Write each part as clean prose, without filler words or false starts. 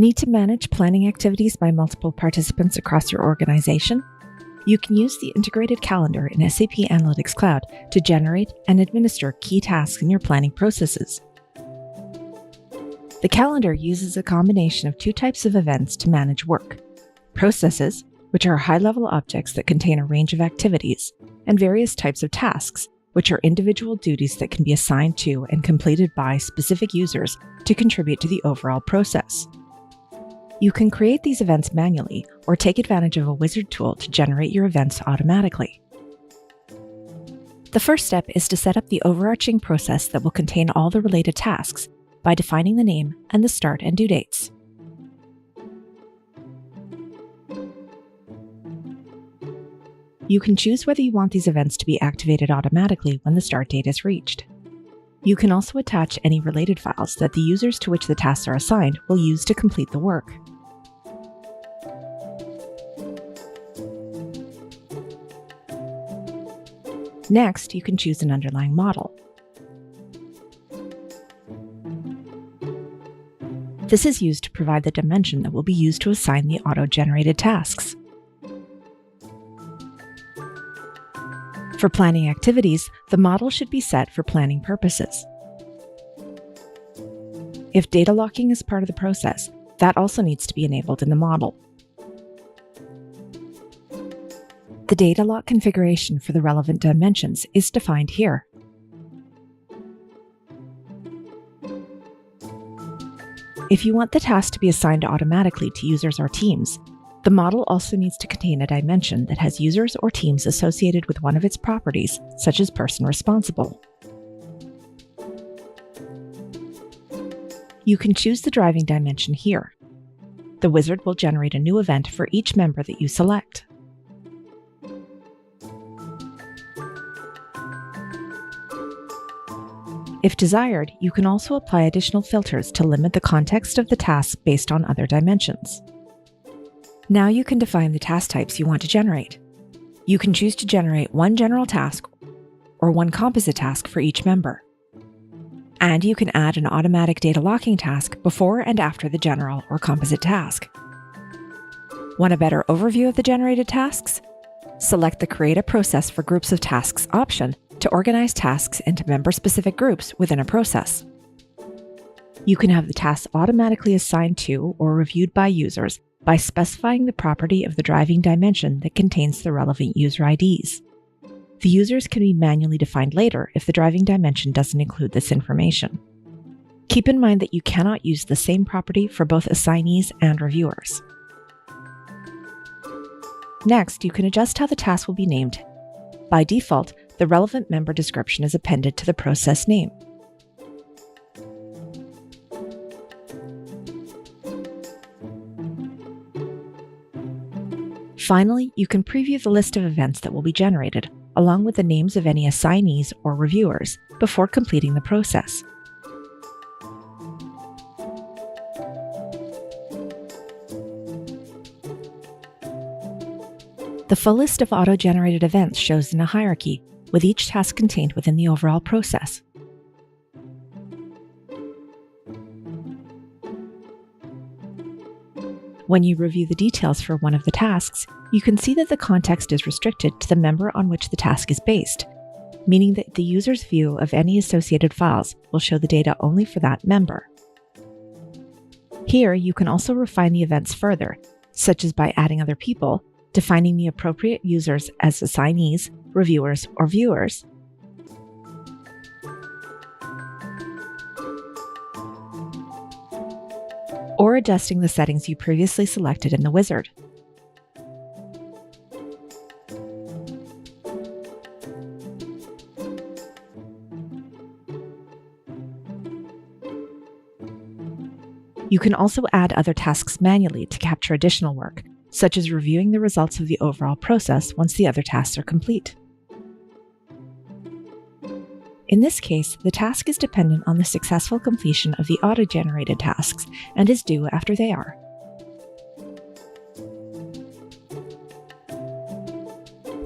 Need to manage planning activities by multiple participants across your organization? You can use the integrated calendar in SAP Analytics Cloud to generate and administer key tasks in your planning processes. The calendar uses a combination of two types of events to manage work: processes, which are high-level objects that contain a range of activities, and various types of tasks, which are individual duties that can be assigned to and completed by specific users to contribute to the overall process. You can create these events manually or take advantage of a wizard tool to generate your events automatically. The first step is to set up the overarching process that will contain all the related tasks by defining the name and the start and due dates. You can choose whether you want these events to be activated automatically when the start date is reached. You can also attach any related files that the users to which the tasks are assigned will use to complete the work. Next, you can choose an underlying model. This is used to provide the dimension that will be used to assign the auto-generated tasks. For planning activities, the model should be set for planning purposes. If data locking is part of the process, that also needs to be enabled in the model. The data lock configuration for the relevant dimensions is defined here. If you want the task to be assigned automatically to users or teams, the model also needs to contain a dimension that has users or teams associated with one of its properties, such as person responsible. You can choose the driving dimension here. The wizard will generate a new event for each member that you select. If desired, you can also apply additional filters to limit the context of the task based on other dimensions. Now you can define the task types you want to generate. You can choose to generate one general task or one composite task for each member. And you can add an automatic data locking task before and after the general or composite task. Want a better overview of the generated tasks? Select the Create a Process for Groups of Tasks option to organize tasks into member-specific groups within a process. You can have the tasks automatically assigned to or reviewed by users by specifying the property of the driving dimension that contains the relevant user IDs. The users can be manually defined later if the driving dimension doesn't include this information. Keep in mind that you cannot use the same property for both assignees and reviewers. Next, you can adjust how the task will be named. By default, the relevant member description is appended to the process name. Finally, you can preview the list of events that will be generated, along with the names of any assignees or reviewers, before completing the process. The full list of auto-generated events shows in a hierarchy, with each task contained within the overall process. When you review the details for one of the tasks, you can see that the context is restricted to the member on which the task is based, meaning that the user's view of any associated files will show the data only for that member. Here, you can also refine the events further, such as by adding other people, defining the appropriate users as assignees, reviewers, or viewers, or adjusting the settings you previously selected in the wizard. You can also add other tasks manually to capture additional work, such as reviewing the results of the overall process once the other tasks are complete. In this case, the task is dependent on the successful completion of the auto-generated tasks and is due after they are.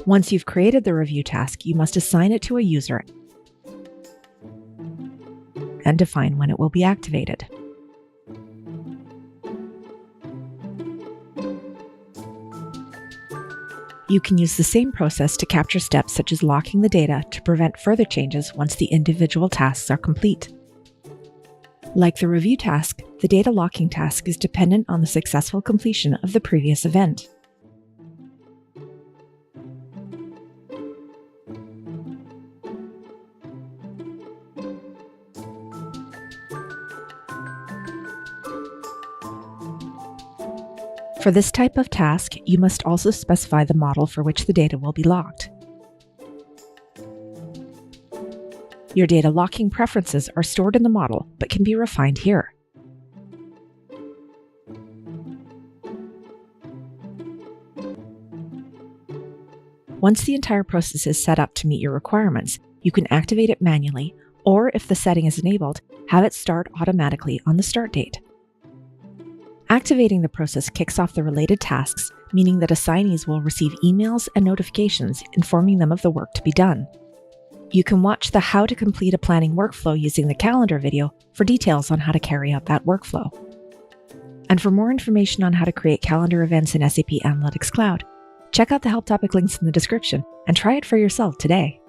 Once you've created the review task, you must assign it to a user and define when it will be activated. You can use the same process to capture steps such as locking the data to prevent further changes once the individual tasks are complete. Like the review task, the data locking task is dependent on the successful completion of the previous event. For this type of task, you must also specify the model for which the data will be locked. Your data locking preferences are stored in the model but can be refined here. Once the entire process is set up to meet your requirements, you can activate it manually, or if the setting is enabled, have it start automatically on the start date. Activating the process kicks off the related tasks, meaning that assignees will receive emails and notifications informing them of the work to be done. You can watch the How to Complete a Planning Workflow using the Calendar video for details on how to carry out that workflow. And for more information on how to create calendar events in SAP Analytics Cloud, check out the help topic links in the description and try it for yourself today.